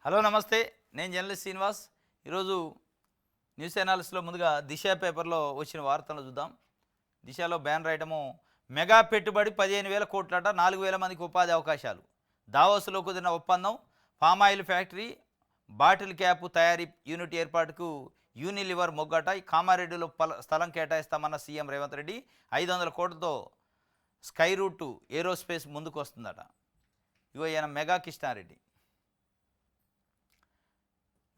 Hello నమస్తే. నేను journalist Srinivas. ఈరోజు న్యూస్ అనాలిసిస్లో ముందుగా దిశ పేపర్లో వచ్చిన వార్తలను చూద్దాం. దిశలో బ్యానర్ ఐటము మెగా పెట్టుబడి 15,000 కోట్లట, 4,000 మందికి ఉపాధి అవకాశాలు. దావోస్లో కుదిరిన ఒప్పందం. పామాయిల్ ఫ్యాక్టరీ, బాటిల్ క్యాప్ తయారీ యూనిట్ ఏర్పాటుకు యూనిలివర్ మొగ్గట. కామారెడ్డిలో స్థలం కేటాయిస్తామన్న సీఎం రేవంత్ రెడ్డి. 500 కోట్లతో స్కై రూట్ ఏరోస్పేస్ ముందుకు వస్తుందట. ఇగో ఈయన మెగా కృష్ణారెడ్డి.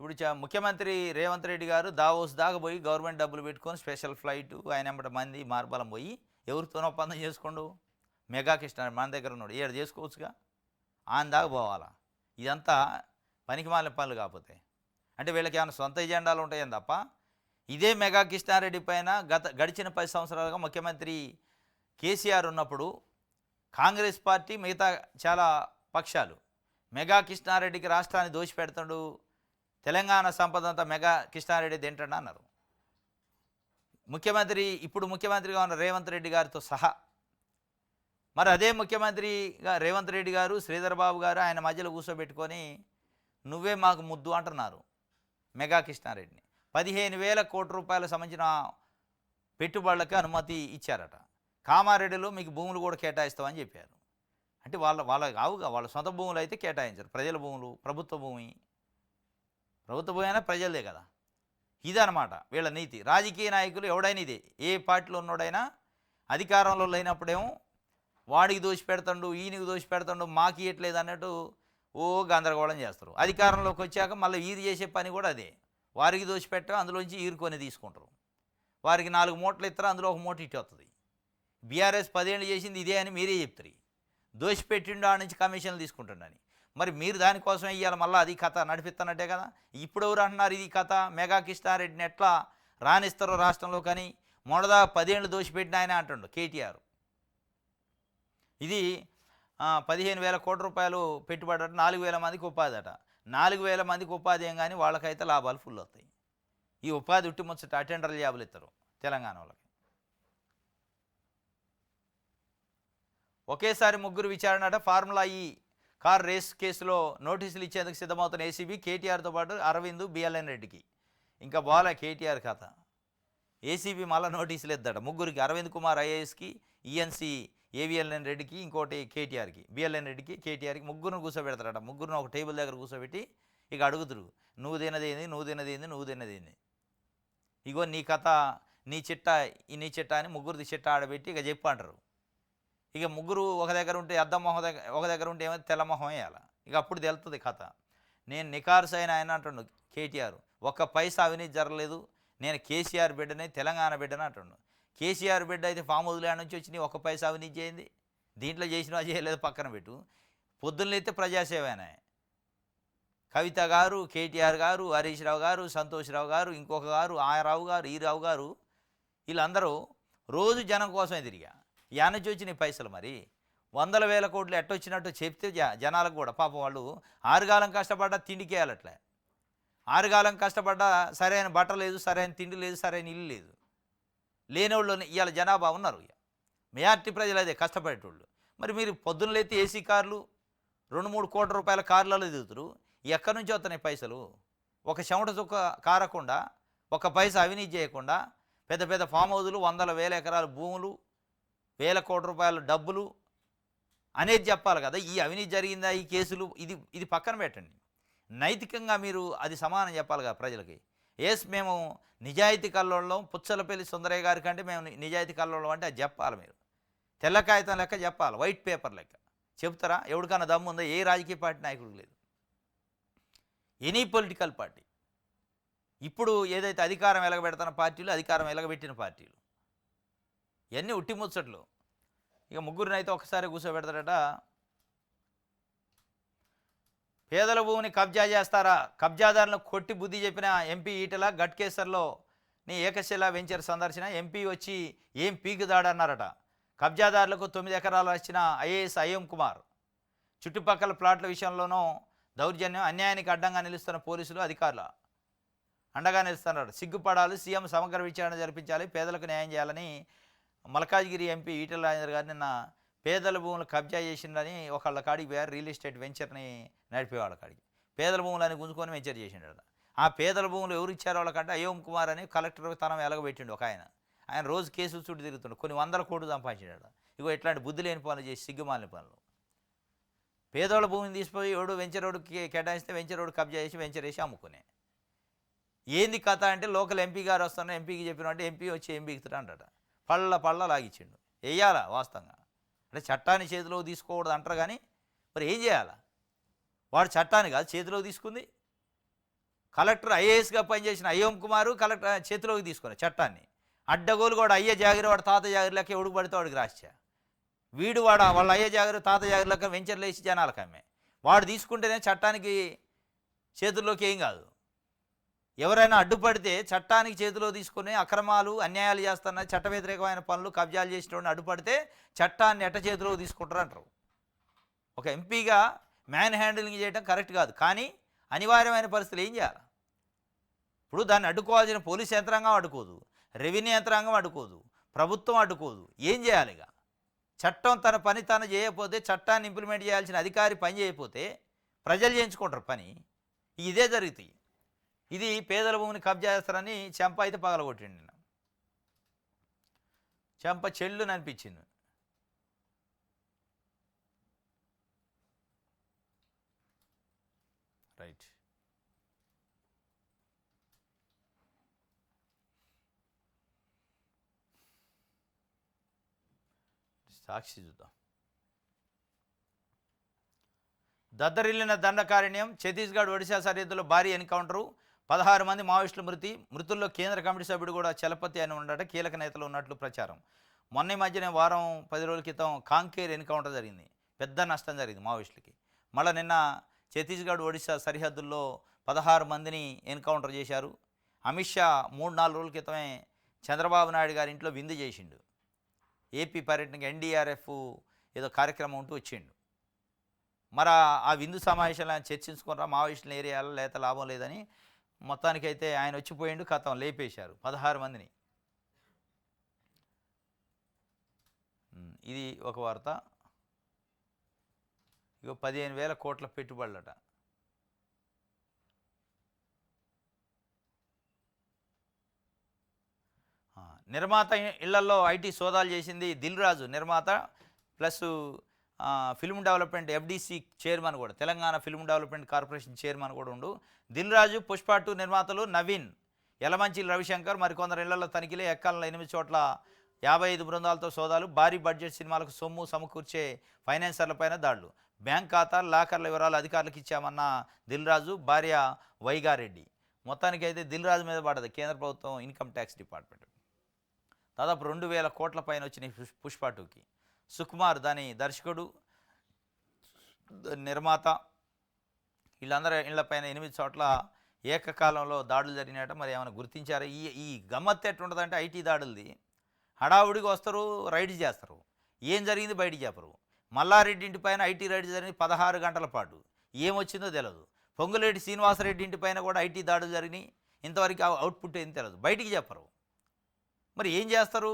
ఇప్పుడు ముఖ్యమంత్రి రేవంత్ రెడ్డి గారు దావోస్ దాకా పోయి గవర్నమెంట్ డబ్బులు పెట్టుకొని స్పెషల్ ఫ్లైట్ ఆయన ఎంబట మంది మార్బలం పోయి ఎవరితోనో ఒప్పందం చేసుకోండు. మెగా కృష్ణారెడ్డి మన దగ్గర ఉన్నాడు, ఏడు చేసుకోవచ్చుగా, ఆయన దాకా పోవాలా? ఇదంతా పనికిమాలిన పనులు కాకపోతే అంటే వీళ్ళకి ఏమైనా సొంత ఎజెండాలు ఉంటాయని తప్ప. ఇదే మెగా కృష్ణారెడ్డి పైన గడిచిన 10 సంవత్సరాలుగా ముఖ్యమంత్రి కేసీఆర్ ఉన్నప్పుడు కాంగ్రెస్ పార్టీ, మిగతా చాలా పక్షాలు మెగా కృష్ణారెడ్డికి రాష్ట్రాన్ని దోచిపెడుతాడు, తెలంగాణ సంపద అంతా మెగా కృష్ణారెడ్డి తింటాడు అన్నారు. ఇప్పుడు ముఖ్యమంత్రిగా ఉన్న రేవంత్ రెడ్డి గారితో సహా. మరి అదే ముఖ్యమంత్రిగా రేవంత్ రెడ్డి గారు, శ్రీధర్ బాబు గారు ఆయన మధ్యలో కూర్చోబెట్టుకొని నువ్వే మాకు ముద్దు అంటున్నారు మెగా కృష్ణారెడ్డిని. 15,000 కోట్ల రూపాయలకు సంబంధించిన పెట్టుబడులకి అనుమతి ఇచ్చారట. కామారెడ్డిలో మీకు భూములు కూడా కేటాయిస్తామని చెప్పారు. అంటే వాళ్ళ కావుగా, వాళ్ళ సొంత భూములు అయితే కేటాయించారు. ప్రజల భూములు, ప్రభుత్వ భూమి అయినా ప్రజలదే కదా. ఇదనమాట వీళ్ళ నీతి. రాజకీయ నాయకులు ఎవడైనా ఇదే. ఏ పార్టీలో ఉన్నోడైనా అధికారంలో లేనప్పుడేమో వాడికి దోషి పెడతాడు, ఈయనకి దోషి పెడతాడు, మాకు ఇవ్వట్లేదు అన్నట్టు ఓ గందరగోళం చేస్తారు. అధికారంలోకి వచ్చాక మళ్ళీ వీరు చేసే పని కూడా అదే. వారికి దోషి పెట్టడం, అందులోంచి ఈరుకొని తీసుకుంటారు. వారికి 4 మూటలు ఇస్తారు, అందులో ఒక మూట ఇటు వస్తుంది. బీఆర్ఎస్ 10 ఏళ్ళు చేసింది ఇదే అని మీరే చెప్తారు. దోషి పెట్టిండు ఆ నుంచి కమిషన్లు తీసుకుంటుండని. మరి మీరు దానికోసం ఇవ్వాలి, మళ్ళీ అది కథ నడిపిస్తున్నట్టే కదా. ఇప్పుడు ఎవరు అంటున్నారు ఇది కథ? మెగా కృష్ణారెడ్డిని ఎట్లా రాణిస్తారో రాష్ట్రంలో. కానీ మొదదా 10 ఏళ్ళు దోషిపెట్టిన ఆయన అంటుండు కేటీఆర్. ఇది 15,000 కోట్ల రూపాయలు పెట్టుబడి అట, 4,000 మందికి ఉపాధి అట. 4,000 మందికి ఉపాధి ఏం కానీ వాళ్ళకైతే లాభాలు ఫుల్ వస్తాయి. ఈ ఉపాధి ఉట్టిముచ్చట అటెండర్లు జాబులు ఇస్తారు తెలంగాణ వాళ్ళకి. ఒకేసారి 3 విచారణ అట. ఫార్ములా ఈ కార్ రేస్ కేసులో నోటీసులు ఇచ్చేందుకు సిద్ధమవుతున్న ఏసీబీ కేటీఆర్తో పాటు అరవింద్, బిఎల్ఎన్ రెడ్డికి. ఇంకా బాలే కేటీఆర్ కథ. ఏసీబీ మళ్ళీ నోటీసులు ఇద్దట 3కి. అరవింద్ కుమార్ ఐఏఎస్కి, ఈఎన్సీ ఏవిఎల్ఎన్ రెడ్డికి, ఇంకోటి కేటీఆర్కి, బిఎల్ఎన్ రెడ్డికి, కేటీఆర్కి. 3 కూర్చోబెడతారట. 3 ఒక టేబుల్ దగ్గర కూర్చోబెట్టి ఇక అడుగుతురు, నువ్వు తినదేంది, నువ్వు తినదేంది, నువ్వు తినదేంది, ఇగో నీ కథ, నీ చిట్టా అని 3ది చిట్టా ఆడబెట్టి ఇక చెప్పు అంటారు. ఇక 3 ఒక దగ్గర ఉంటే అద్దం మొహం ఒక దగ్గర ఉంటే ఏమైతే తెల్ల మొహం వేయాలి. ఇక అప్పుడు తెలుస్తుంది కథ. నేను నికార్స్ అయిన ఆయన అంటుండు కేటీఆర్. ఒక్క పైసా అవినీతి జరగలేదు, నేను కేసీఆర్ బిడ్డని, తెలంగాణ బిడ్డని అంటుండు. కేసీఆర్ బిడ్డ అయితే ఫామ్ హౌస్ ల్యాండ్ నుంచి వచ్చి ఒక్క పైసా అవినీతి చేయింది, దీంట్లో చేసినా చేయలేదు పక్కన పెట్టు. పొద్దున్నైతే ప్రజాసేవనే. కవిత గారు, కేటీఆర్ గారు, హరీష్ రావు గారు, సంతోష్ రావు గారు, ఇంకొక గారు, ఆ రావు గారు, ఈ రావు గారు, వీళ్ళందరూ రోజు జనం కోసమే తిరిగా. యానొచ్చి వచ్చినాయి పైసలు. మరి 100,000 కోట్లు ఎట్టొచ్చినట్టు చెప్తే జనాలకు కూడా పాపం వాళ్ళు 6 కాలం కష్టపడ్డా తిండికి వేయాలట్లే. 6 కాలం కష్టపడ్డా సరైన బట్ట లేదు, సరైన తిండి లేదు, సరైన ఇల్లు లేదు. లేనివాళ్ళు ఇవాళ జనాభా ఉన్నారు. మెజార్టీ ప్రజలు అదే కష్టపడేటోళ్ళు. మరి మీరు పొద్దున్నలైతే ఏసీ కార్లు 2-3 కోట్ల రూపాయల కార్లలో దిగుతారు. ఎక్కడి నుంచి వస్తున్నాయి పైసలు? ఒక చెమట చుక్క కారకుండా, ఒక పైసా అవినీతి చేయకుండా పెద్ద పెద్ద ఫామ్ హౌజులు, 100,000 ఎకరాల భూములు, 1,000 కోట్ల రూపాయల డబ్బులు అనేది చెప్పాలి కదా. ఈ అవినీతి జరిగిందా, ఈ కేసులు, ఇది పక్కన పెట్టండి. నైతికంగా మీరు అది సమానం చెప్పాలి కదా ప్రజలకి. మేము నిజాయితీ కల్లోళ్ళం, పుచ్చలపల్లి సుందరయ్య గారి కంటే మేము నిజాయితీ కల్లోళ్ళం అంటే అది చెప్పాలి. మీరు తెల్ల కాగితం లెక్క చెప్పాలి, వైట్ పేపర్ లెక్క. చెప్తారా? ఎవరికన్నా దమ్ము ఉందా? ఏ రాజకీయ పార్టీ నాయకుడికి లేదు, ఎనీ పొలిటికల్ పార్టీ. ఇప్పుడు ఏదైతే అధికారం ఎలగబెడుతున్న పార్టీలు, అధికారం ఎలగబెట్టిన పార్టీలు, ఇవన్నీ ఉట్టి ముచ్చట్లు. ఇక 3 అయితే ఒకసారి కూర్చోబెడతారట. పేదల భూమిని కబ్జా చేస్తారా? కబ్జాదారులను కొట్టి బుద్ధి చెప్పిన ఎంపీ ఈటెల. గట్కేసర్లో నీ ఏకశిలా వెంచర్ సందర్శన. ఎంపీ వచ్చి ఏం పీకుదాడన్నారట. కబ్జాదారులకు 9 ఎకరాలు వచ్చిన ఐఏఎస్ అయ్యం కుమార్. చుట్టుపక్కల ప్లాట్ల విషయంలోనూ దౌర్జన్యం, అన్యాయానికి అడ్డంగా నిలుస్తున్న పోలీసులు, అధికారులు అండగా నిలుస్తున్నారు. సిగ్గుపడాలి, సీఎం సమగ్ర విచారణ జరిపించాలి, పేదలకు న్యాయం చేయాలని మల్కాజ్గిరి ఎంపీ ఈటెల రాజేందర్ గారు నిన్న పేదల భూములు కబ్జా చేసిందని ఒకళ్ళ కాడికి పోయారు. రియల్ ఎస్టేట్ వెంచర్ని నడిపేవాళ్ళ కాడికి పేదల భూములని గుంజుకొని వెంచర్ చేసిండట. ఆ పేదల భూములు ఎవరు ఇచ్చారో వాళ్ళకంటే అయోమ్ కుమార్ అని కలెక్టర్ తనం ఎలగబెట్టిండు ఒక ఆయన. ఆయన రోజు కేసులు చుట్టూ తిరుగుతుండు, కొన్ని వందల కోట్లు సంపాదించాడు. ఇగో ఇట్లాంటి బుద్ధి లేని పనులు చేసి సిగ్గుమాలిన పనులు. పేదోళ్ళ భూమిని తీసిపోయి ఎవడు వెంచర్ రోడ్డుకి కేటాయిస్తే వెంచర్ రోడ్డు కబ్జా చేసి వెంచర్ వేసి అమ్ముకునే. ఏంది కథ అంటే లోకల్ ఎంపీ గారు వస్తున్నా, ఎంపీకి చెప్పినంటే ఎంపీ వచ్చి ఏం బీగుతాడు అంటట. పళ్ళ లాగిచ్చిండు. వేయాలా వాస్తవంగా అంటే చట్టాన్ని చేతిలోకి తీసుకోకూడదు అంటారు, కానీ మరి ఏం చేయాలా? వాడు చట్టాన్ని కాదు చేతిలోకి తీసుకుంది. కలెక్టర్ ఐఏఎస్గా పనిచేసిన అయోమ్ కుమారు కలెక్టర్ చేతిలోకి తీసుకుని చట్టాన్ని అడ్డగోలు కూడా అయ్యే జాగిరి వాడు తాత జాగిరి లెక్క ఎవడికి పడితే వాడికి రాశా. వీడు వాళ్ళ అయ్యే జాగిరి తాత జాగిరి లెక్క వెంచర్లు వేసి జనాలకు అమ్మే. వాడు తీసుకుంటేనే చట్టానికి చేతుల్లోకి ఏం కాదు. ఎవరైనా అడ్డుపడితే చట్టానికి చేతిలో తీసుకుని అక్రమాలు అన్యాయాలు చేస్తున్న చట్ట వ్యతిరేకమైన పనులు కబ్జాలు చేసిన అడ్డుపడితే చట్టాన్ని ఎట్ట చేతిలో తీసుకుంటారు అంటారు. ఒక ఎంపీగా మ్యాన్ హ్యాండిలింగ్ చేయడం కరెక్ట్ కాదు, కానీ అనివార్యమైన పరిస్థితులు ఏం చేయాలి? ఇప్పుడు దాన్ని అడ్డుకోవాల్సిన పోలీస్ యంత్రాంగం అడ్డుకోదు, రెవెన్యూ యంత్రాంగం అడ్డుకోదు, ప్రభుత్వం అడ్డుకోదు. ఏం చేయాలి? ఇక చట్టం తన పని తను చేయకపోతే, చట్టాన్ని ఇంప్లిమెంట్ చేయాల్సిన అధికారి పని చేయకపోతే ప్రజలు చేయించుకుంటారు పని. ఇదే జరుగుతాయి. ఇది పేదల భూమిని కబ్జా చేస్తారని చెంప అయితే పగలగొట్టిండి. నిన్న చెంప చెల్లుని అనిపించింది. రైట్, సాక్షి చూద్దాం. దద్దరిల్లిన దండకారణ్యం. ఛత్తీస్గఢ్ ఒడిశా సరిహద్దులో భారీ ఎన్కౌంటరు. 16 మంది మావోయిస్టుల మృతుల్లో కేంద్ర కమిటీ సభ్యుడు కూడా చలపతి అని ఉండట కీలక నేతలు ఉన్నట్లు ప్రచారం. మొన్న మధ్యనే వారం 10 రోజుల క్రితం కాంకేర్ ఎన్కౌంటర్ జరిగింది. పెద్ద నష్టం జరిగింది మావోయిస్టులకి. మళ్ళీ నిన్న ఛత్తీస్గఢ్ ఒడిశా సరిహద్దుల్లో 16 మందిని ఎన్కౌంటర్ చేశారు. అమిత్ షా 3-4 రోజుల క్రితమే చంద్రబాబు నాయుడు గారి ఇంట్లో విందు చేసిండు. ఏపీ పర్యటనకి ఎన్డీఆర్ఎఫ్ ఏదో కార్యక్రమం ఉంటూ వచ్చిండు. మరి ఆ విందు సమావేశాలు ఆయన చర్చించుకున్నారా మావోయిస్టులు ఏరియాలో లేత లాభం లేదని మొత్తానికైతే ఆయన వచ్చిపోయిండు. కథం లేపేశారు 16 మందిని. ఇది ఒక వార్త. ఇక 15,000 కోట్ల పెట్టుబడులట. నిర్మాత ఇళ్లలో ఐటీ సోదాలు చేసింది దిల్ రాజు. నిర్మాత plus film development FDC chairman కూడా, Telangana film development corporation chairman కూడా ఉండు. దిల్ రాజు, పుష్ప 2 నిర్మాతలు నవీన్, యలమంచిలి రవిశంకర్ మరికొందరు ఇళ్లలో తనిఖీలే. ఎక్కాలలో 8 చోట్ల 55 బృందాలతో సోదాలు. భారీ బడ్జెట్ సినిమాలకు సొమ్ము సమకూర్చే ఫైనాన్సర్లపైన దాడులు. బ్యాంక్ ఖాతాలు, లాకర్ల వివరాలు అధికారులకు ఇచ్చామన్న దిల్ రాజు భార్య వైగారెడ్డి. మొత్తానికైతే దిల్ రాజు మీద పడ్డది కేంద్ర ప్రభుత్వం ఇన్కమ్ ట్యాక్స్ డిపార్ట్మెంట్. దాదాపు 2,000 కోట్ల పైన వచ్చినాయి పుష్ప 2కి. సుకుమార్ దాని దర్శకుడు, నిర్మాత, వీళ్ళందరూ ఇళ్లపైన 8 చోట్ల ఏకకాలంలో దాడులు జరిగినట్టు మరి ఏమైనా గుర్తించారు? ఈ గమ్మత్తు ఎట్టుంటుందంటే ఐటీ దాడులది హడావుడికి వస్తారు, రైడ్ చేస్తారు, ఏం జరిగింది బయటికి చెప్పరు. మల్లారెడ్డి ఇంటిపైన ఐటీ రైడ్ జరిగింది 16 గంటల పాటు, ఏమొచ్చిందో తెలియదు. పొంగులేటి శ్రీనివాసరెడ్డి ఇంటిపైన కూడా ఐటీ దాడులు జరిగినాయి, ఇంతవరకు అవుట్పుట్ ఏం తెలియదు, బయటికి చెప్పరు. మరి ఏం చేస్తారు?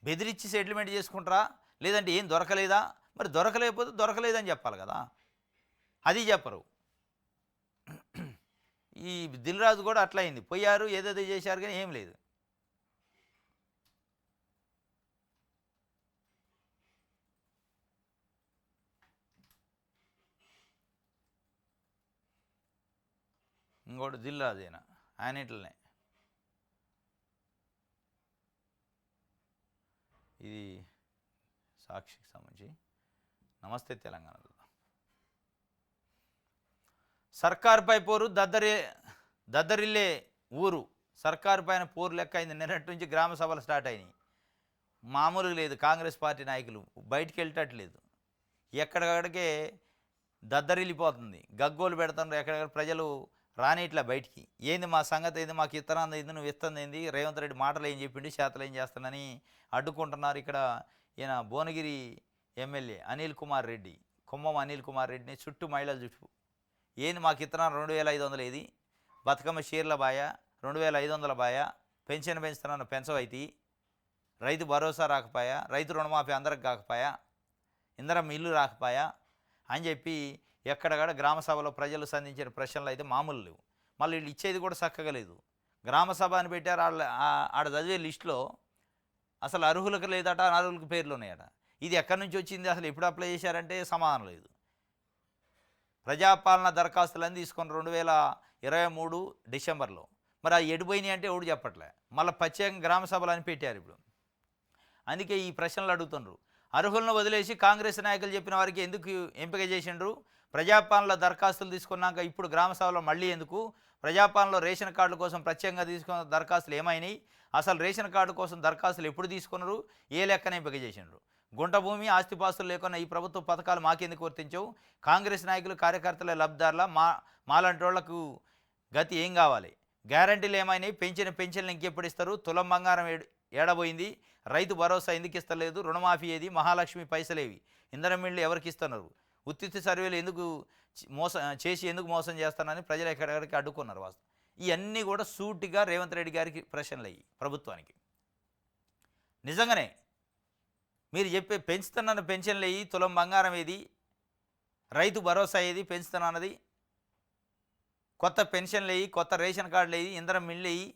బెదిరించి సెటిల్మెంట్ చేసుకుంటారా, లేదంటే ఏం దొరకలేదా? మరి దొరకలేకపోతే దొరకలేదని చెప్పాలి కదా, అది చెప్పరు. ఈ దిల్ రాజు కూడా అట్లా అయింది, పోయారు ఏదేదో చేశారు కానీ ఏం లేదు. ఇంకోటి దిల్ రాజేనా ఆయన ఇట్లనే. ఇది సాక్షికి సంబంధించి. నమస్తే తెలంగాణ. సర్కారుపై పోరు, దద్దరిల్లే ఊరు. సర్కారు పైన పోరు లెక్క అయింది. నిన్నటి నుంచి గ్రామ సభలు స్టార్ట్ అయినాయి. మామూలుగా లేదు. కాంగ్రెస్ పార్టీ నాయకులు బయటికి వెళ్ళటట్లేదు, ఎక్కడికక్కడికే దద్దరిల్లిపోతుంది, గగ్గోలు పెడుతున్నారు. ఎక్కడెక్కడ ప్రజలు రానిట్లా బయటికి. ఏంది మా సంగతి, ఏంది మాకు ఇత్తనం ఏంది, నువ్వు ఇస్తుంది ఏంది, రేవంత్ రెడ్డి మాటలు ఏం చెప్పిండు, చేతలు ఏం చేస్తానని అడ్డుకుంటున్నారు. ఇక్కడ ఈయన భువనగిరి ఎమ్మెల్యే అనిల్ కుమార్ రెడ్డి, కుమ్మం అనిల్ కుమార్ రెడ్డిని చుట్టూ మహిళల చుట్టూ ఏంది మాకు ఇత్తనాలు 2,500 ఏది, బతుకమ్మ చీరల బాయ 2,500 బాయ, పెన్షన్ పెంచుతున్నాను పెంచవైతి, రైతు భరోసా రాకపోయా, రైతు రుణమాఫీ అందరికి కాకపోయా, ఇందరం ఇల్లు రాకపోయా అని చెప్పి ఎక్కడక్కడ గ్రామ సభలో ప్రజలు సంధించిన ప్రశ్నలు అయితే మామూలు లేవు. మళ్ళీ వీళ్ళు ఇచ్చేది కూడా చక్కగా లేదు. గ్రామ సభ అని పెట్టారు. ఆడ చదివే లిస్టులో అసలు అర్హులకు లేదట, అనర్హులకు పేర్లు ఉన్నాయట. ఇది ఎక్కడి నుంచి వచ్చింది, అసలు ఎప్పుడు అప్లై చేశారంటే సమాధానం లేదు. ప్రజాపాలన దరఖాస్తులని తీసుకొని 2023 డిసెంబర్లో, మరి ఆ ఎడిపోయినాయి అంటే ఎవడు చెప్పట్లే. మళ్ళీ ప్రత్యేకంగా గ్రామ సభలు అని పెట్టారు ఇప్పుడు. అందుకే ఈ ప్రశ్నలు అడుగుతున్నారు. అర్హులను వదిలేసి కాంగ్రెస్ నాయకులు చెప్పిన వారికి ఎందుకు ఎంపిక చేసిండ్రు? ప్రజాపాలనలో దరఖాస్తులు తీసుకున్నాక ఇప్పుడు గ్రామ సభలో మళ్ళీ ఎందుకు? ప్రజాపాలనలో రేషన్ కార్డుల కోసం ప్రత్యేకంగా తీసుకున్న దరఖాస్తులు ఏమైనాయి? అసలు రేషన్ కార్డు కోసం దరఖాస్తులు ఎప్పుడు తీసుకున్నారు? ఏ లెక్కన ఎంపిక చేసిండ్రు? గుంట భూమి, ఆస్తిపాస్తులు లేకున్నా ఈ ప్రభుత్వ పథకాలు మాకెందుకు వర్తించవు? కాంగ్రెస్ నాయకులు కార్యకర్తల లబ్ధిదారుల మాలాంటి వాళ్లకు గతి ఏం కావాలి? గ్యారంటీలు ఏమైనాయి? పెన్షన్లు ఇంకెప్పుడు ఇస్తారు? తులం బంగారం ఏడబోయింది? రైతు భరోసా ఎందుకు ఇస్తలేదు? రుణమాఫీ ఏది? మహాలక్ష్మి పైసలేవి? ఇంధనం మిల్లు ఎవరికి ఇస్తున్నారు? ఉత్తిత్తి సర్వేలు ఎందుకు ఎందుకు మోసం చేస్తానని ప్రజలు ఎక్కడెక్కడికి అడ్డుకున్నారు. వాస్తవం ఇవన్నీ కూడా సూటిగా రేవంత్ రెడ్డి గారికి ప్రశ్నలు అయ్యి ప్రభుత్వానికి. నిజంగానే మీరు చెప్పే పెంచుతున్న పెన్షన్లు అయ్యి, తులం బంగారం ఏది? రైతు భరోసా ఏది పెంచుతున్నది? కొత్త పెన్షన్లు అయ్యి, కొత్త రేషన్ కార్డులు అయ్యి, ఇంధనం మిల్లు అయ్యి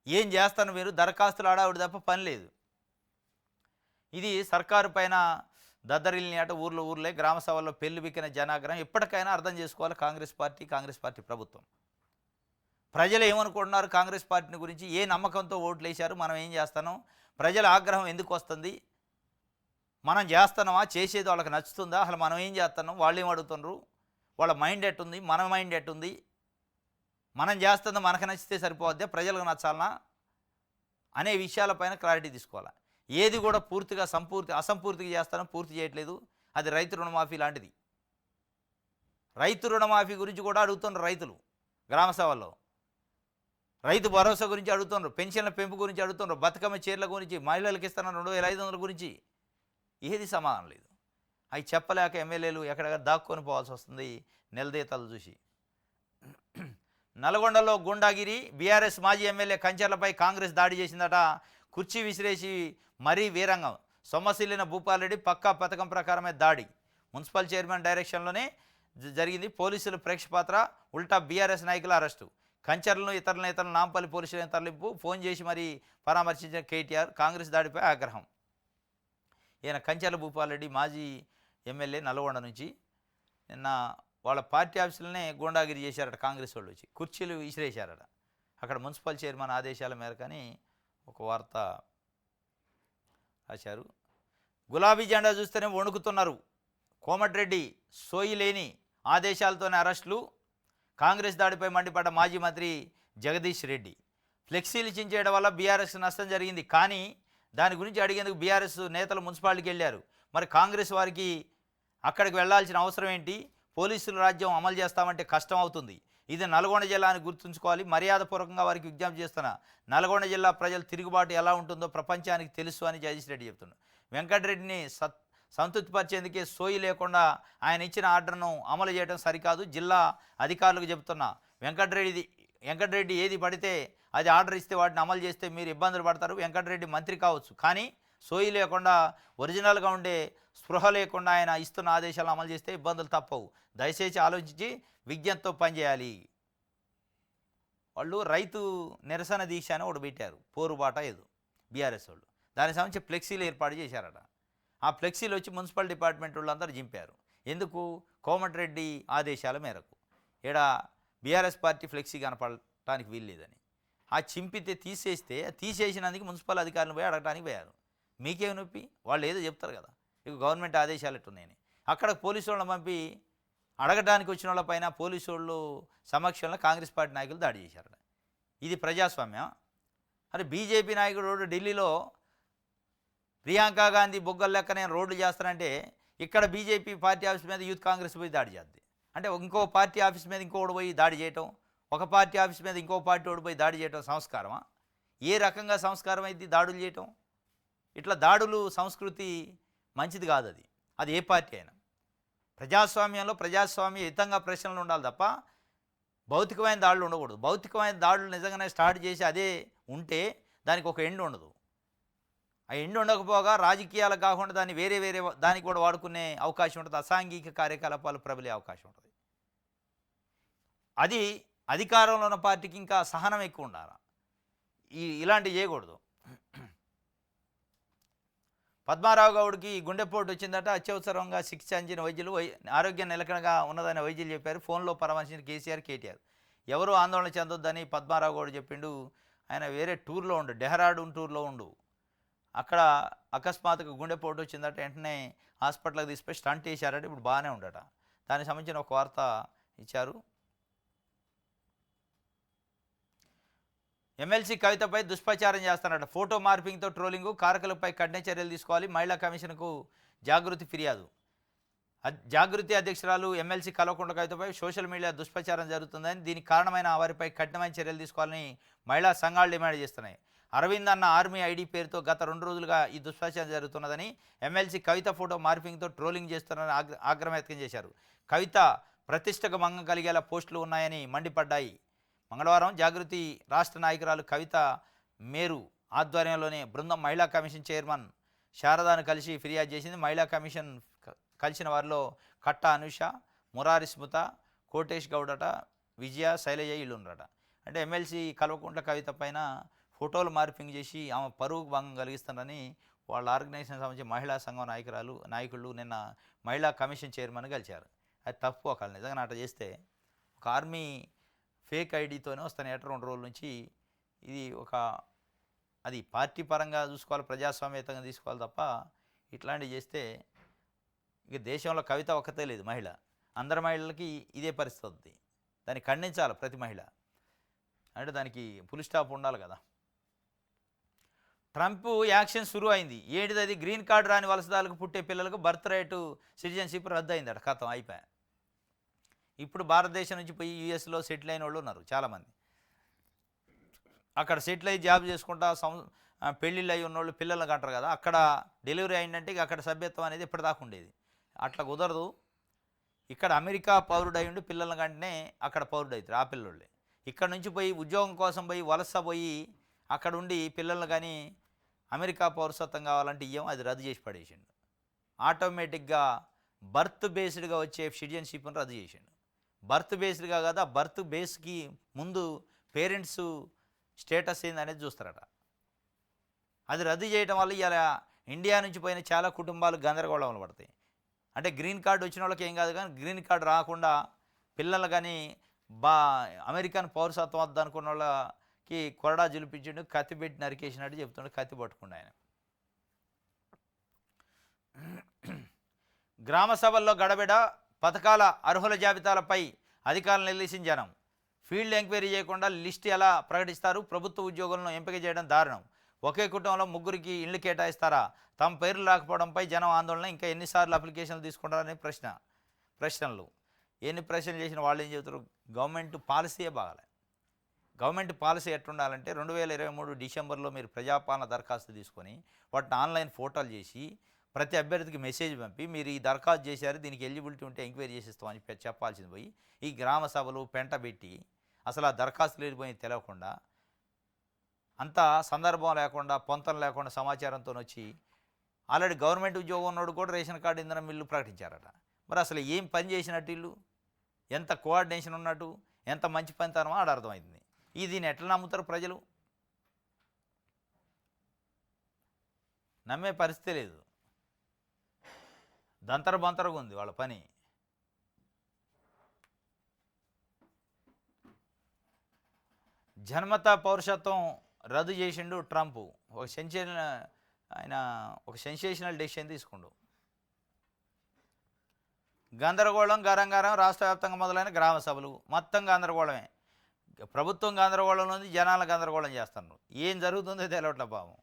ఏం చేస్తాను మీరు? దరఖాస్తులు ఆడావిడి తప్ప పని లేదు. ఇది సర్కారు పైన దద్దరిల్ని అట ఊర్లే గ్రామ సభల్లో పెళ్లి బిక్కిన జనాగ్రహం. ఎప్పటికైనా అర్థం చేసుకోవాలి కాంగ్రెస్ పార్టీ ప్రభుత్వం. ప్రజలు ఏమనుకుంటున్నారు కాంగ్రెస్ పార్టీని గురించి? ఏ నమ్మకంతో ఓట్లు వేశారు? మనం ఏం చేస్తాను? ప్రజల ఆగ్రహం ఎందుకు వస్తుంది? మనం చేస్తున్నామా? చేసేది వాళ్ళకి నచ్చుతుందా? అసలు మనం ఏం చేస్తున్నాం? వాళ్ళు ఏం అడుగుతున్నారు? వాళ్ళ మైండ్ ఎట్టుంది? మన మైండ్ ఎట్టుంది? మనం చేస్తుంది మనకు నచ్చితే సరిపోద్దా, ప్రజలకు నచ్చాలనా అనే విషయాలపైన క్లారిటీ తీసుకోవాలి. ఏది కూడా పూర్తిగా అసంపూర్తిగా చేస్తానో పూర్తి చేయట్లేదు. అది రైతు రుణమాఫీ లాంటిది. రైతు రుణమాఫీ గురించి కూడా అడుగుతున్నారు రైతులు గ్రామ సభల్లో. రైతు భరోసా గురించి అడుగుతున్నారు, పెన్షన్ల పెంపు గురించి అడుగుతున్నారు, బతుకమ్మ చీరల గురించి, మహిళలకు ఇస్తున్న 2500 గురించి ఏది సమాధానం లేదు. అవి చెప్పలేక ఎమ్మెల్యేలు ఎక్కడెక్కడ దాక్కొని పోవాల్సి వస్తుంది నెలదేతలు చూసి. నల్గొండలో గుండాగిరి, బీఆర్ఎస్ మాజీ ఎమ్మెల్యే కంచర్లపై కాంగ్రెస్ దాడి చేసిందట. కుర్చీ విసిరేసి మరీ వీరంగం. సొమ్మసిల్లిన భూపాలరెడ్డి పక్కా పథకం ప్రకారమే దాడి. మున్సిపల్ చైర్మన్ డైరెక్షన్లోనే జరిగింది. పోలీసులు ప్రేక్షపాత్ర, ఉల్టా బీఆర్ఎస్ నాయకుల అరెస్టు. కంచర్లను ఇతర నేతలను నాంపల్లి పోలీసులను తరలింపు. ఫోన్ చేసి మరీ పరామర్శించిన కేటీఆర్. కాంగ్రెస్ దాడిపై ఆగ్రహం. ఈయన కంచర్ల భూపాలరెడ్డి మాజీ ఎమ్మెల్యే నల్గొండ నుంచి. నిన్న వాళ్ళ పార్టీ ఆఫీసులనే గూండాగిరి చేశారట కాంగ్రెస్ వాళ్ళు వచ్చి. కుర్చీలు విసిరేశారట అక్కడ మున్సిపల్ చైర్మన్ ఆదేశాల మేరకని ఒక వార్త రాశారు. గులాబీ జెండా చూస్తేనే వణుకుతున్నారు. కోమటిరెడ్డి సోయి లేని ఆదేశాలతోనే అరెస్టులు. కాంగ్రెస్ దాడిపై మండిపడ్డ మాజీ మంత్రి జగదీష్ రెడ్డి. ఫ్లెక్సీలు చించేయడం వల్ల బీఆర్ఎస్ నష్టం జరిగింది, కానీ దాని గురించి అడిగేందుకు బీఆర్ఎస్ నేతలు మున్సిపాలిటీకి వెళ్ళారు. మరి కాంగ్రెస్ వారికి అక్కడికి వెళ్లాల్సిన అవసరం ఏంటి? పోలీసుల రాజ్యం అమలు చేస్తామంటే కష్టం అవుతుంది. ఇది నల్గొండ జిల్లా అని గుర్తుంచుకోవాలి. మర్యాదపూర్వకంగా వారికి విజ్ఞప్తి చేస్తున్నా. నల్గొండ జిల్లా ప్రజల తిరుగుబాటు ఎలా ఉంటుందో ప్రపంచానికి తెలుసు అని జగదీష్ రెడ్డి చెప్తున్నారు. వెంకటరెడ్డిని సంతృప్తిపరిచేందుకే సోయి లేకుండా ఆయన ఇచ్చిన ఆర్డర్ను అమలు చేయడం సరికాదు. జిల్లా అధికారులకు చెబుతున్నా, వెంకటరెడ్డి ఏది పడితే అది ఆర్డర్ ఇస్తే వాటిని అమలు చేస్తే మీరు ఇబ్బందులు పడతారు. వెంకటరెడ్డి మంత్రి కావచ్చు, కానీ సోయి లేకుండా ఒరిజినల్గా ఉండే స్పృహ లేకుండా ఆయన ఇస్తున్న ఆదేశాలను అమలు చేస్తే ఇబ్బందులు తప్పవు. దయచేసి ఆలోచించి విజ్ఞతతో పనిచేయాలి. వాళ్ళు రైతు నిరసన దీక్ష అని ఒకటి పెట్టారు, పోరుబాట ఏదో బీఆర్ఎస్ వాళ్ళు. దానికి సంబంధించి ఫ్లెక్సీలు ఏర్పాటు చేశారట. ఆ ఫ్లెక్సీలు వచ్చి మున్సిపల్ డిపార్ట్మెంట్ వాళ్ళందరూ జింపారు. ఎందుకు? కోమటిరెడ్డి ఆదేశాల మేరకు. ఈడ బీఆర్ఎస్ పార్టీ ఫ్లెక్సీ కనపడటానికి వీల్లేదని. ఆ చింపితే తీసేసినందుకు మున్సిపల్ అధికారులను పోయి అడగడానికి పోయారు. మీకేమి నొప్పి? వాళ్ళు ఏదో చెప్తారు కదా, ఇక గవర్నమెంట్ ఆదేశాలు ఎట్టున్నాయని. అక్కడ పోలీసు వాళ్ళని పంపి అడగడానికి వచ్చిన వాళ్ళపైన పోలీసు వాళ్ళు సమక్షంలో కాంగ్రెస్ పార్టీ నాయకులు దాడి చేశారు. ఇది ప్రజాస్వామ్యం? అరే బీజేపీ నాయకుడు ఢిల్లీలో ప్రియాంక గాంధీ బొగ్గలు లెక్క నేను రోడ్లు చేస్తానంటే ఇక్కడ బీజేపీ పార్టీ ఆఫీస్ మీద యూత్ కాంగ్రెస్ పోయి దాడి చేద్ది. అంటే ఇంకో పార్టీ ఆఫీస్ మీద ఇంకోటి పోయి దాడి చేయటం, ఒక పార్టీ ఆఫీస్ మీద ఇంకో పార్టీ ఓడి పోయి దాడి చేయటం సంస్కారమా? ఏ రకంగా సంస్కారం అయింది దాడులు చేయటం? ఇట్లా దాడులు సంస్కృతి మంచిది కాదు. అది ఏ పార్టీ అయినా. ప్రజాస్వామ్యంలో ప్రజాస్వామ్యయుతంగా ప్రశ్నలు ఉండాలి తప్ప భౌతికమైన దాడులు ఉండకూడదు. భౌతికమైన దాడులు నిజంగానే స్టార్ట్ చేసి అదే ఉంటే దానికి ఒక ఎండ్ ఉండదు. ఆ ఎండు ఉండకపోగా రాజకీయాలు కాకుండా దాన్ని వేరే వేరే దానికి కూడా వాడుకునే అవకాశం ఉంటుంది. అసాంఘిక కార్యకలాపాలు ప్రబలే అవకాశం ఉంటుంది. అది అధికారంలో ఉన్న పార్టీకి ఇంకా సహనం ఎక్కువ ఉండాలి. ఇలాంటివి చేయకూడదు. పద్మారావు గౌడ్కి గుండెపోటు వచ్చిందట. అత్యవసరంగా చికిత్స అందించిన వైద్యులు ఆరోగ్యం నిలకడగా ఉన్నదని వైద్యులు చెప్పారు. ఫోన్లో పరామర్శించిన కేసీఆర్, కేటీఆర్. ఎవరూ ఆందోళన చెందొద్దని పద్మారావు గౌడ్ చెప్పిండు. ఆయన వేరే టూర్లో ఉండు, డెహ్రాడూన్ టూర్లో ఉండు. అక్కడ అకస్మాత్తుగా గుండెపోటు వచ్చిందట. వెంటనే హాస్పిటల్కి తీసుకుపోయి స్టంట్ వేశారట. ఇప్పుడు బాగానే ఉండట. దానికి సంబంధించిన ఒక వార్త ఇచ్చారు. ఎమ్మెల్సీ కవితపై దుష్ప్రచారం చేస్తారట. ఫోటో మార్పింగ్తో ట్రోలింగు, కారకులపై కఠిన చర్యలు తీసుకోవాలి. మహిళా కమిషన్కు జాగృతి ఫిర్యాదు. జాగృతి అధ్యక్షురాలు ఎమ్మెల్సీ కల్వకుంట్ల కవితపై సోషల్ మీడియా దుష్ప్రచారం జరుగుతుందని, దీనికి కారణమైన వారిపై కఠినమైన చర్యలు తీసుకోవాలని మహిళా సంఘాలు డిమాండ్ చేస్తున్నాయి. అరవింద్ అన్న ఆర్మీ ఐడి పేరుతో గత 2 రోజులుగా ఈ దుష్ప్రచారం జరుగుతున్నదని, ఎమ్మెల్సీ కవిత ఫోటో మార్పింగ్తో ట్రోలింగ్ చేస్తున్నారని ఆగ్రహం వ్యక్తం చేశారు. కవిత ప్రతిష్టకు భంగం కలిగేలా పోస్టులు ఉన్నాయని మండిపడ్డాయి. మంగళవారం జాగృతి రాష్ట్ర నాయకురాలు కవిత మేరు ఆధ్వర్యంలోనే బృందం మహిళా కమిషన్ చైర్మన్ శారదాను కలిసి ఫిర్యాదు చేసింది. మహిళా కమిషన్ కలిసిన వారిలో కట్ట అనుష, మురారి స్మృత, కోటేష్ గౌడట, విజయ, శైలజ ఇల్లు ఉన్నారట. అంటే ఎమ్మెల్సీ కల్వకుంట్ల కవిత పైన ఫోటోలు మార్పింగ్ చేసి ఆమె పరువుకు భంగం కలిగిస్తారని వాళ్ళ ఆర్గనైజేషన్ సంబంధించి మహిళా సంఘం నాయకులు నిన్న మహిళా కమిషన్ చైర్మన్ కలిశారు. అది తప్పు. ఒకళ్ళు నిజంగా అట్లా చేస్తే ఒక ఆర్మీ ఫేక్ ఐడితోనే వస్తాయి 2 రోజుల నుంచి. ఇది అది పార్టీ పరంగా చూసుకోవాలి, ప్రజాస్వామ్యతంగా తీసుకోవాలి తప్ప ఇట్లాంటివి చేస్తే ఇక దేశంలో కవిత ఒక్కతే లేదు మహిళ, అందరి మహిళలకి ఇదే పరిస్థితి అవుతుంది. దాన్ని ఖండించాలి ప్రతి మహిళ. అంటే దానికి ఫుల్ స్టాప్ ఉండాలి కదా. ట్రంప్ యాక్షన్ షురూ అయింది. ఏంటిది అది? గ్రీన్ కార్డు రాని వలసదారులకు పుట్టే పిల్లలకు బర్త్ రైట్ సిటిజన్షిప్ రద్దు అయిందట. కథం అయిపోయా. ఇప్పుడు భారతదేశం నుంచి పోయి యూఎస్లో సెటిల్ అయిన వాళ్ళు ఉన్నారు చాలామంది. అక్కడ సెటిల్ అయ్యి జాబ్ చేసుకుంటా పెళ్ళిళ్ళు అయి ఉన్నోళ్ళు పిల్లలు కంటారు కదా, అక్కడ డెలివరీ అయిందంటే ఇక అక్కడ సభ్యత్వం అనేది ఇప్పటిదాకా ఉండేది. అట్లా కుదరదు. ఇక్కడ అమెరికా పౌరుడు అయ్యుండి పిల్లల కంటేనే అక్కడ పౌరుడు అవుతారు ఆ పిల్లోళ్ళే. ఇక్కడ నుంచి పోయి ఉద్యోగం కోసం పోయి వలస పోయి అక్కడ ఉండి పిల్లలు కానీ అమెరికా పౌరసత్వం కావాలంటే ఇయ్యం, అది రద్దు చేసి పడేసిండు. ఆటోమేటిక్గా బర్త్ బేస్డ్గా వచ్చే సిటిజన్షిప్ను రద్దు చేసిండు. బర్త్ బేస్డ్గా కదా, బర్త్ బేస్కి ముందు పేరెంట్స్ స్టేటస్ ఏంది అనేది చూస్తారట. అది రద్దు చేయడం వల్ల ఇలా ఇండియా నుంచి పోయిన చాలా కుటుంబాలు గందరగోళంలో పడతాయి. అంటే గ్రీన్ కార్డు వచ్చిన వాళ్ళకి ఏం కాదు, కానీ గ్రీన్ కార్డు రాకుండా పిల్లలు కానీ అమెరికన్ పౌరసత్వం వద్ద అనుకున్న వాళ్ళకి కొరడా జులిపించిండు, కత్తి పెట్టి నరికేసినట్టు చెప్తుండే. కత్తి పట్టుకుండా ఆయన గ్రామ సభల్లో గడబిడ, పథకాల అర్హుల జాబితాలపై అధికారులు నిలిసిన జనం. ఫీల్డ్ ఎంక్వైరీ చేయకుండా లిస్ట్ ఎలా ప్రకటిస్తారు? ప్రభుత్వ ఉద్యోగులను ఎంపిక చేయడం దారుణం. ఒకే కుటుంబంలో 3కి ఇళ్లు కేటాయిస్తారా? తమ పేర్లు రాకపోవడంపై జనం ఆందోళన. ఇంకా ఎన్నిసార్లు అప్లికేషన్లు తీసుకుంటారని ప్రశ్నలు. ఎన్ని ప్రశ్నలు చేసిన వాళ్ళు ఏం చెబుతారు? గవర్నమెంట్ పాలసీయే బాగాలే. గవర్నమెంట్ పాలసీ ఎట్లుండాలంటే 2023 డిసెంబర్లో మీరు ప్రజాపాలన దరఖాస్తు తీసుకొని వాటిని ఆన్లైన్ ఫోటోలు చేసి ప్రతి అభ్యర్థికి మెసేజ్ పంపి మీరు ఈ దరఖాస్తు చేశారు, దీనికి ఎలిజిబిలిటీ ఉంటే ఎంక్వైరీ చేసేస్తామని చెప్పాల్సింది పోయి ఈ గ్రామ సభలు పెంట పెట్టి అసలు ఆ దరఖాస్తులు వెళ్ళిపోయి తెలియకుండా అంత సందర్భం లేకుండా పొంతం లేకుండా సమాచారంతో వచ్చి ఆల్రెడీ గవర్నమెంట్ ఉద్యోగం ఉన్నోడు కూడా రేషన్ కార్డు ఇంధనం బిల్లు ప్రకటించారట. మరి అసలు ఏం పని చేసినట్టు వీళ్ళు, ఎంత కోఆర్డినేషన్ ఉన్నట్టు, ఎంత మంచి పనితనమో ఆడ అర్థమైంది. దీన్ని ఎట్లా నమ్ముతారు ప్రజలు? నమ్మే పరిస్థితి లేదు. బంతరగా ఉంది వాళ్ళ పని. జన్మత పౌరసత్వం రద్దు చేసిండు ట్రంప్. ఒక సెన్సేషనల్ డెసిషన్ తీసుకుండు. గందరగోళం గరంగారం. రాష్ట్ర వ్యాప్తంగా మొదలైన గ్రామ సభలు మొత్తం గందరగోళమే. ప్రభుత్వం గందరగోళంలో ఉంది, జనాల గందరగోళం చేస్తున్నారు. ఏం జరుగుతుందో తెలియట్లే పాపం.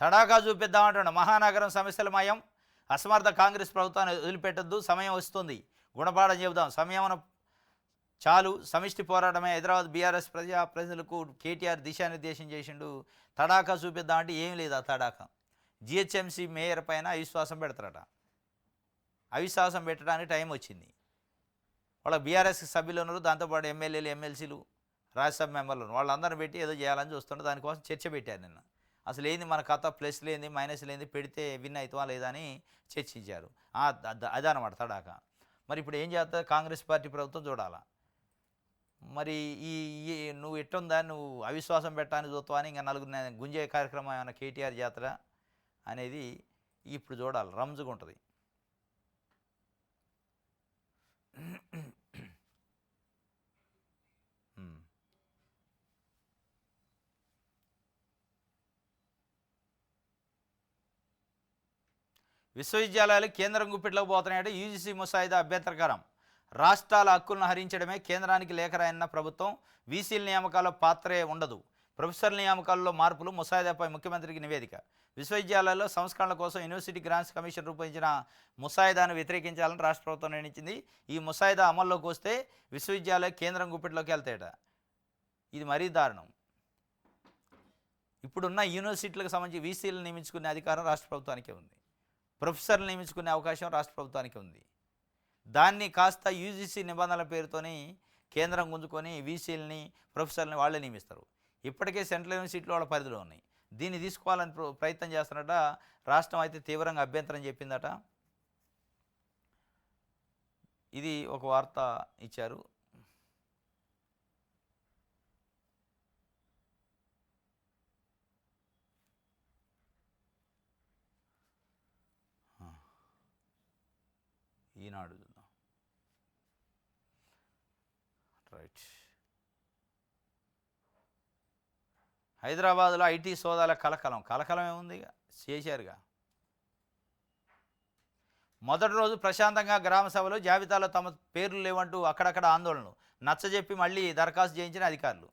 తడాకా చూపిద్దామంటున్నాడు. మహానగరం సమస్యల మయం. అసమర్థ కాంగ్రెస్ ప్రభుత్వాన్ని వదిలిపెట్టద్దు, సమయం వస్తుంది, గుణపాఠం చెబుదాం, సమయం చాలు, సమిష్టి పోరాటమే. హైదరాబాద్ బీఆర్ఎస్ ప్రజలకు కేటీఆర్ దిశానిర్దేశం చేసిండు. తడాకా చూపిద్దామంటే ఏం లేదు. ఆ తడాకా జిహెచ్ఎంసీ మేయర్ పైన అవిశ్వాసం పెడతారట. అవిశ్వాసం పెట్టడానికి టైం వచ్చింది. వాళ్ళ బీఆర్ఎస్ సభ్యులు ఉన్నారు, దాంతోపాటు ఎమ్మెల్యేలు ఎమ్మెల్సీలు రాజ్యసభ మెంబర్లను వాళ్ళందరిని పెట్టి ఏదో చేయాలని చూస్తుంటే దానికోసం చర్చ పెట్టారు నిన్న. అసలు ఏంది మన ఖాతా ప్లస్ లేని మైనస్ లేని పెడితే విన్ అవుతావా లేదా అని చర్చించారు. అదనమాట తడాక. మరి ఇప్పుడు ఏం చేస్తా కాంగ్రెస్ పార్టీ ప్రభుత్వం చూడాలా. మరి ఈ ఈ నువ్వు ఎట్టుందా నువ్వు అవిశ్వాసం పెట్టాలని చూస్తావా అని ఇంకా నలుగురు గుంజే కార్యక్రమం ఏమైనా కేటీఆర్ జాతర అనేది ఇప్పుడు చూడాలి, రంజుగా ఉంటుంది. విశ్వవిద్యాలయాలు కేంద్రం గుప్పిట్లోకి పోతున్నాయంటే యూజీసీ ముసాయిదా అభ్యంతరకరం. రాష్ట్రాల హక్కులను హరించడమే కేంద్రానికి లేఖ రాయన్న ప్రభుత్వం. వీసీల నియామకాల్లో పాత్రే ఉండదు. ప్రొఫెసర్ల నియామకాల్లో మార్పులు ముసాయిదాపై ముఖ్యమంత్రికి నివేదిక. విశ్వవిద్యాలయాల్లో సంస్కరణల కోసం యూనివర్సిటీ గ్రాంట్స్ కమిషన్ రూపొందించిన ముసాయిదాను వ్యతిరేకించాలని రాష్ట్ర ప్రభుత్వం నిర్ణయించింది. ఈ ముసాయిదా అమల్లోకి వస్తే విశ్వవిద్యాలయ కేంద్రం గుప్పిట్లోకి వెళ్తాయట. ఇది మరీ దారుణం. ఇప్పుడున్న యూనివర్సిటీలకు సంబంధించి వీసీలను నియమించుకునే అధికారం రాష్ట్ర ప్రభుత్వానికే ఉంది. ప్రొఫెసర్లు నియమించుకునే అవకాశం రాష్ట్ర ప్రభుత్వానికి ఉంది. దాన్ని కాస్త యూజీసీ నిబంధనల పేరుతోని కేంద్రం గుంజుకొని వీసీలని ప్రొఫెసర్ని వాళ్ళే నియమిస్తారు. ఇప్పటికే సెంట్రల్ యూనివర్సిటీలు వాళ్ళ పరిధిలో ఉన్నాయి. దీన్ని తీసుకోవాలని ప్రయత్నం చేస్తున్నట. రాష్ట్రం అయితే తీవ్రంగా అభ్యంతరం చెప్పిందట. ఇది ఒక వార్త ఇచ్చారు. ఈనాడు చూద్దాం. రైట్. హైదరాబాద్లో ఐటీ సోదాల కలకలం ఏముంది, చేశారుగా. మొదటి రోజు ప్రశాంతంగా గ్రామ సభలో జాబితాలో తమ పేర్లు లేవంటూ అక్కడక్కడ ఆందోళనలు. నచ్చజెప్పి మళ్ళీ దరఖాస్తు చేయించిన అధికారులు.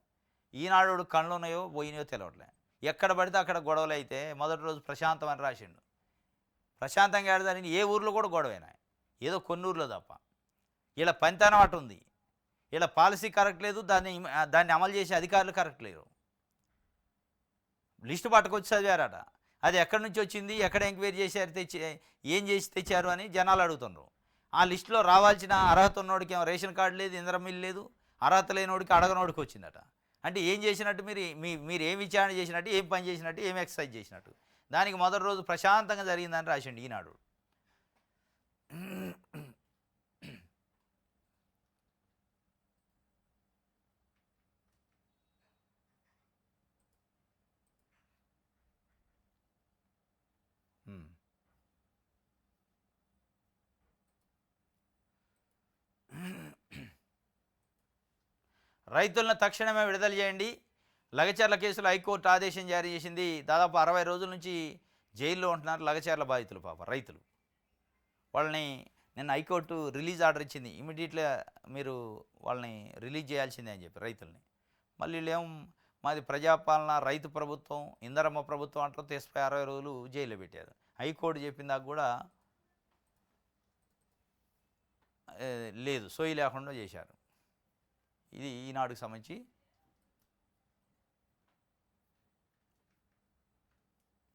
ఈనాడు కళ్ళున్నాయో పోయినాయో తెలియట్లే. ఎక్కడ పడితే అక్కడ గొడవలు అయితే మొదటి రోజు ప్రశాంతం అని రాసిండు. ప్రశాంతంగా ఆడదాని ఏ ఊర్లో కూడా గొడవైనా, ఏదో కొన్ని ఊర్లో తప్ప. ఇలా పనితనం అటు ఉంది, ఇలా పాలసీ కరెక్ట్ లేదు, దాన్ని అమలు చేసే అధికారులు కరెక్ట్ లేరు. లిస్టు పట్టుకొచ్చి చదివారట. అది ఎక్కడి నుంచి వచ్చింది, ఎక్కడ ఎంక్వైరీ చేశారు, ఏం చేసి తెచ్చారు అని జనాలు అడుగుతున్నారు. ఆ లిస్టులో రావాల్సిన అర్హత ఉన్నోడికి ఏమో రేషన్ కార్డు లేదు, ఇంద్రమిల్లు లేదు, అర్హత లేనోడికి అడగనోడికి వచ్చిందట. అంటే ఏం చేసినట్టు, మీరు ఏం విచారణ చేసినట్టు, ఏం పని చేసినట్టు, ఏం ఎక్సర్సైజ్ చేసినట్టు. దానికి మొదటి రోజు ప్రశాంతంగా జరిగిందని రాసిండు ఈనాడు. రైతులను తక్షణమే విడుదల చేయండి. లగచర్ల కేసులో హైకోర్టు ఆదేశం జారీ చేసింది. దాదాపు 60 రోజుల నుంచి జైల్లో ఉంటున్నారు లగచర్ల బాధితులు. పాప రైతులు. వాళ్ళని నిన్న హైకోర్టు రిలీజ్ ఆర్డర్ ఇచ్చింది. ఇమీడియట్గా మీరు వాళ్ళని రిలీజ్ చేయాల్సిందే అని చెప్పి రైతుల్ని. మళ్ళీ వీళ్ళేం మాది ప్రజాపాలన, రైతు ప్రభుత్వం, ఇందరమ్మ ప్రభుత్వం అంటారు. తీసిపోయి 60 రోజులు జైల్లో పెట్టారు. హైకోర్టు చెప్పిందాక కూడా లేదు, సోయి లేకుండా చేశారు. ఇది ఈనాడుకు సంబంధించి.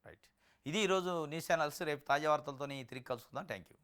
రైట్. ఇది ఈరోజు న్యూస్ ఛానల్స్. రేపు తాజా వార్తలతో తిరిగి కలుసుకుందాం. Thank you.